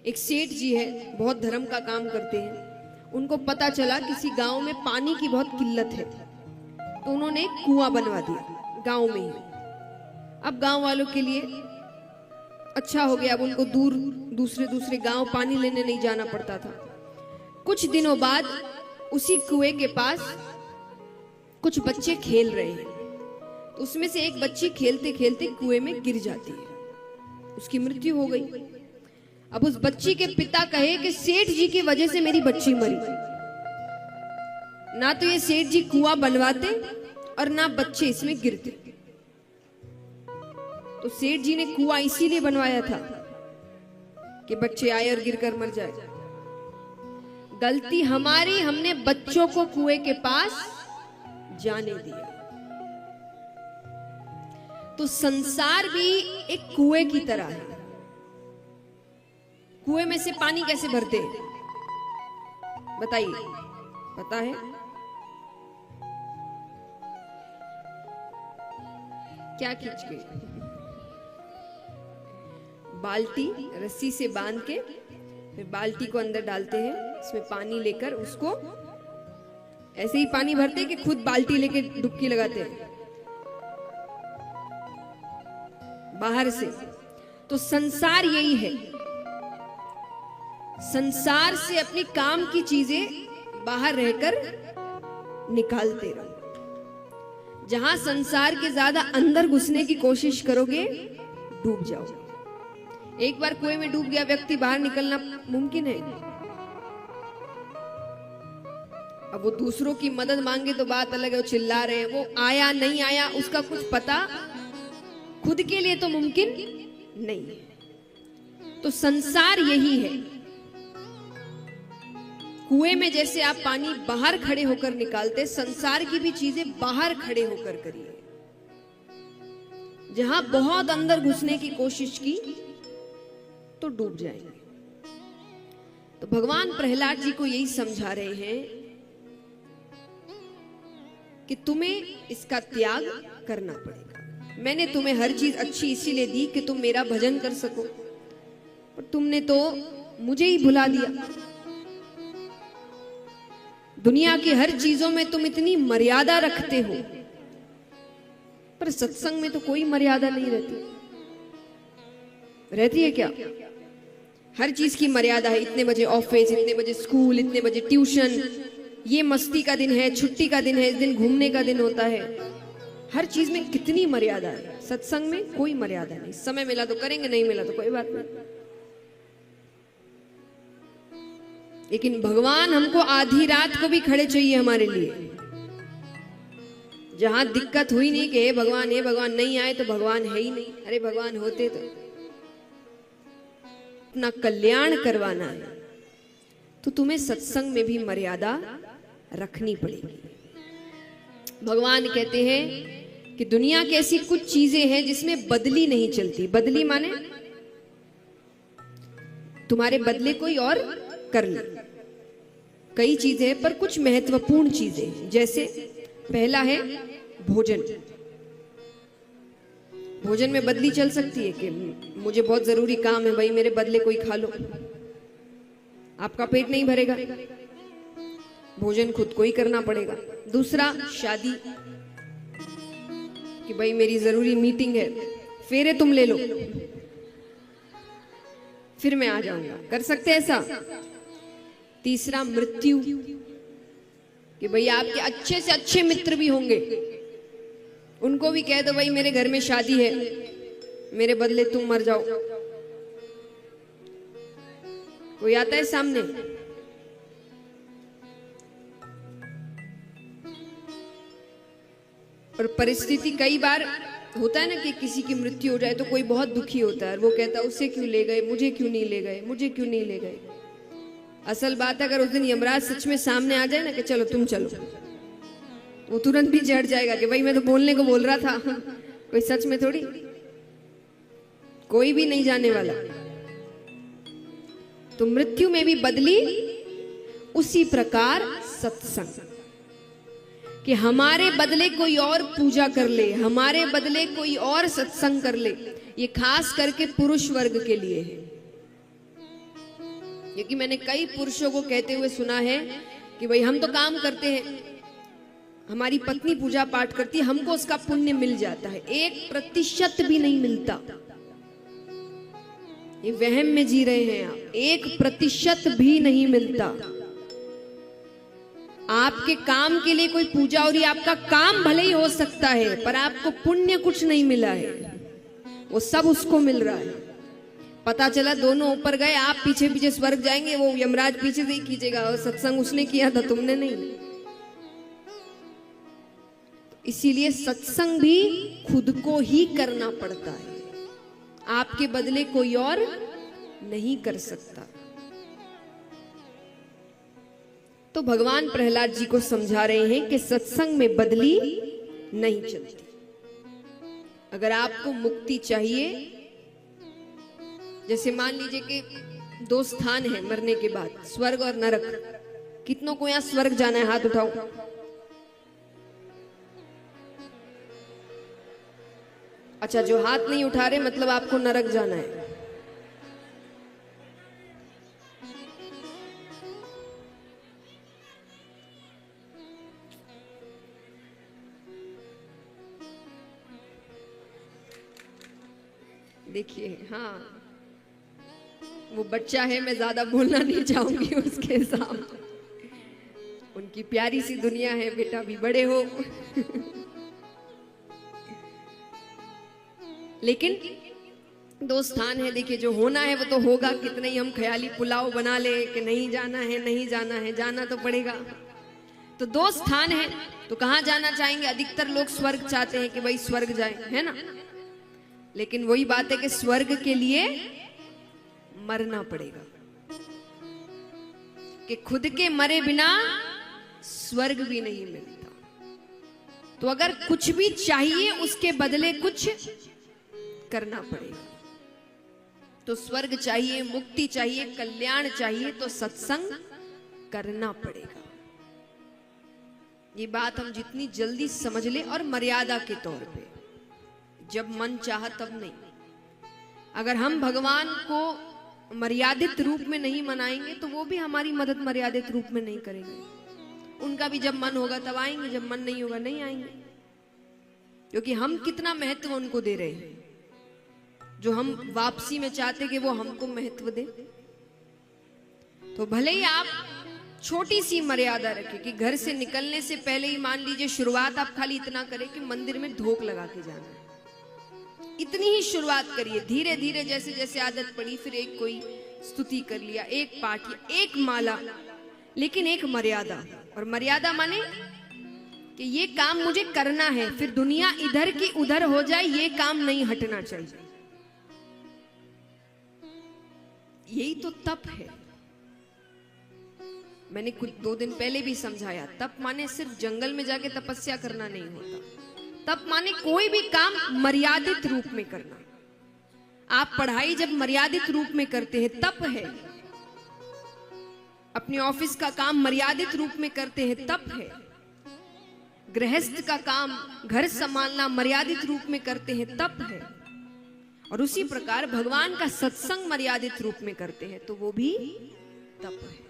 एक सेठ जी है, बहुत धर्म का काम करते हैं। उनको पता चला किसी गांव में पानी की बहुत किल्लत है, तो उन्होंने एक कुआं बनवा दिया गांव में ही। अब गांव वालों के लिए अच्छा हो गया, अब उनको दूसरे गांव पानी लेने नहीं जाना पड़ता था। कुछ दिनों बाद उसी कुएं के पास कुछ बच्चे खेल रहे हैं, तो उसमें से एक बच्ची खेलते खेलते कुएं में गिर जाती है, उसकी मृत्यु हो गई। अब उस बच्ची के पिता कहे कि सेठ जी की वजह से मेरी बच्ची मरी, ना तो ये सेठ जी कुआं बनवाते और ना बच्चे इसमें गिरते। तो सेठ जी ने कुआं इसीलिए बनवाया था कि बच्चे आए और गिरकर मर जाए। गलती हमारी, हमने बच्चों को कुएं के पास जाने दिया। तो संसार भी एक कुएं की तरह है। कुएं में से पानी कैसे भरते हैं बताइए, पता है? क्या खींच के? बाल्टी रस्सी से बांध के, फिर बाल्टी को अंदर डालते हैं, इसमें पानी लेकर उसको ऐसे ही पानी भरते हैं कि खुद बाल्टी लेके डुबकी लगाते हैं बाहर से। तो संसार यही है, संसार से अपनी काम की चीजें बाहर रहकर निकालते रहो। जहां संसार के ज्यादा अंदर घुसने की कोशिश करोगे डूब जाओगे। एक बार कुएं में डूब गया व्यक्ति, बाहर निकलना मुमकिन है? अब वो दूसरों की मदद मांगे तो बात अलग है, वो चिल्ला रहे हैं, वो आया नहीं आया उसका कुछ पता खुद के लिए तो मुमकिन नहीं है। तो संसार यही है। कुएं में जैसे आप पानी बाहर खड़े होकर निकालते, संसार की भी चीजें बाहर खड़े होकर करिए। जहां बहुत अंदर घुसने की कोशिश की तो डूब जाएंगे। तो भगवान प्रहलाद जी को यही समझा रहे हैं कि तुम्हें इसका त्याग करना पड़ेगा। मैंने तुम्हें हर चीज अच्छी इसीलिए दी कि तुम मेरा भजन कर सको, पर तुमने तो मुझे ही भुला दिया। दुनिया की हर चीजों में तुम इतनी मर्यादा रखते हो, पर सत्संग में तो कोई मर्यादा नहीं रहती। रहती है क्या? हर चीज की मर्यादा है। इतने बजे ऑफिस, इतने बजे स्कूल, इतने बजे ट्यूशन, ये मस्ती का दिन है, छुट्टी का दिन है, इस दिन घूमने का दिन होता है। हर चीज में कितनी मर्यादा है। सत्संग में कोई मर्यादा नहीं। समय मिला तो करेंगे, नहीं मिला तो कोई बात नहीं। लेकिन भगवान हमको आधी रात को भी खड़े चाहिए हमारे लिए। जहां दिक्कत हुई नहीं कि हे भगवान नहीं आए तो भगवान है ही नहीं। अरे भगवान होते तो अपना कल्याण करवाना है, तो तुम्हें सत्संग में भी मर्यादा रखनी पड़ेगी। भगवान कहते हैं कि दुनिया की ऐसी कुछ चीजें हैं जिसमें बदली नहीं चलती। बदली माने तुम्हारे बदले कोई और कर ले। कई चीजें पर कुछ महत्वपूर्ण चीजें, जैसे पहला है भोजन। भोजन में बदली चल सकती है कि मुझे बहुत जरूरी काम है भाई, मेरे बदले कोई खा लो। आपका पेट नहीं भरेगा, भोजन खुद को ही करना पड़ेगा। दूसरा शादी, कि भाई मेरी जरूरी मीटिंग है, फेरे तुम ले लो, फिर मैं आ जाऊंगा, कर सकते हैं ऐसा। तीसरा मृत्यु, कि भाई आपके अच्छे से अच्छे मित्र भी होंगे, उनको भी कह दो भाई मेरे घर में शादी है, मेरे बदले तुम मर जाओ। कोई आता है सामने? और परिस्थिति कई बार होता है ना कि किसी की मृत्यु हो जाए तो कोई बहुत दुखी होता है, वो कहता है उसे क्यों ले गए, मुझे क्यों नहीं ले गए, मुझे क्यों नहीं ले गए। असल बात है अगर उस दिन यमराज सच में सामने आ जाए ना कि चलो तुम चलो, वो तुरंत भी चढ़ जाएगा कि भाई मैं तो बोलने को बोल रहा था, कोई सच में थोड़ी, कोई भी नहीं जाने वाला। तो मृत्यु में भी बदली, उसी प्रकार सत्संग, कि हमारे बदले कोई और पूजा कर ले, हमारे बदले कोई और सत्संग कर ले। ये खास करके पुरुष वर्ग के लिए है। क्योंकि मैंने कई पुरुषों को कहते हुए सुना है कि भाई हम तो काम करते हैं, हमारी पत्नी पूजा पाठ करती है, हमको उसका पुण्य मिल जाता है। 1% भी नहीं मिलता। ये वहम में जी रहे हैं आप। 1% भी नहीं मिलता। आपके काम के लिए कोई पूजा हो रही, आपका काम भले ही हो सकता है, पर आपको पुण्य कुछ नहीं मिला है, वो सब उसको मिल रहा है। पता चला दोनों ऊपर गए, आप पीछे पीछे स्वर्ग जाएंगे, वो यमराज पीछे से ही खींचेगा, और सत्संग उसने किया था, तुमने नहीं। इसीलिए सत्संग भी खुद को ही करना पड़ता है, आपके बदले कोई और नहीं कर सकता। तो भगवान प्रहलाद जी को समझा रहे हैं कि सत्संग में बदली नहीं चलती। अगर आपको मुक्ति चाहिए, जैसे मान लीजिए कि 2 स्थान है मरने के बाद, स्वर्ग और नरक। कितनों को यहां स्वर्ग जाना है? हाथ उठाओ। अच्छा, जो हाथ नहीं उठा रहे मतलब आपको नरक जाना है। देखिए, हाँ, वो बच्चा है, मैं ज्यादा बोलना नहीं चाहूंगी उसके सामने। उनकी प्यारी सी दुनिया है, बेटा भी बड़े हो। लेकिन 2 स्थान है, देखिए, जो होना है वो तो होगा। कितने ही हम ख्याली पुलाव बना ले कि नहीं जाना है, नहीं जाना है, जाना तो पड़ेगा। तो 2 स्थान है, तो कहां जाना चाहेंगे? अधिकतर लोग स्वर्ग चाहते हैं कि भाई स्वर्ग जाए, है ना। लेकिन वही बात है कि स्वर्ग के लिए मरना पड़ेगा, कि खुद के मरे बिना स्वर्ग भी नहीं मिलता। तो अगर कुछ भी चाहिए, उसके बदले कुछ करना पड़ेगा। तो स्वर्ग चाहिए, मुक्ति चाहिए, कल्याण चाहिए, तो सत्संग करना पड़ेगा। ये बात हम जितनी जल्दी समझ ले, और मर्यादा के तौर पे, जब मन चाहा तब नहीं। अगर हम भगवान को मर्यादित रूप में नहीं मनाएंगे तो वो भी हमारी मदद मर्यादित रूप में नहीं करेंगे। उनका भी जब मन होगा तब आएंगे, जब मन नहीं होगा नहीं आएंगे। क्योंकि हम कितना महत्व उनको दे रहे हैं, जो हम वापसी में चाहते कि वो हमको महत्व दे। तो भले ही आप छोटी सी मर्यादा रखें कि घर से निकलने से पहले ही, मान लीजिए, शुरुआत आप खाली इतना करें कि मंदिर में धूप लगा के जाना है। इतनी ही शुरुआत करिए। धीरे धीरे जैसे जैसे आदत पड़ी, फिर एक कोई स्तुति कर लिया, एक पाठ, एक माला, लेकिन एक मर्यादा। और मर्यादा माने कि ये काम मुझे करना है, फिर दुनिया इधर की उधर हो जाए, ये काम नहीं हटना चाहिए। यही तो तप है। मैंने कुछ 2 दिन पहले भी समझाया, तप माने सिर्फ जंगल में जाके तपस्या करना नहीं होता। तप माने कोई भी काम मर्यादित रूप में करना। आप पढ़ाई जब मर्यादित रूप में करते हैं तप है। अपने ऑफिस का काम मर्यादित रूप में करते हैं तप है। गृहस्थ का काम, घर संभालना मर्यादित रूप में करते हैं तप है। और उसी प्रकार भगवान का सत्संग मर्यादित रूप में करते हैं तो वो भी तप है।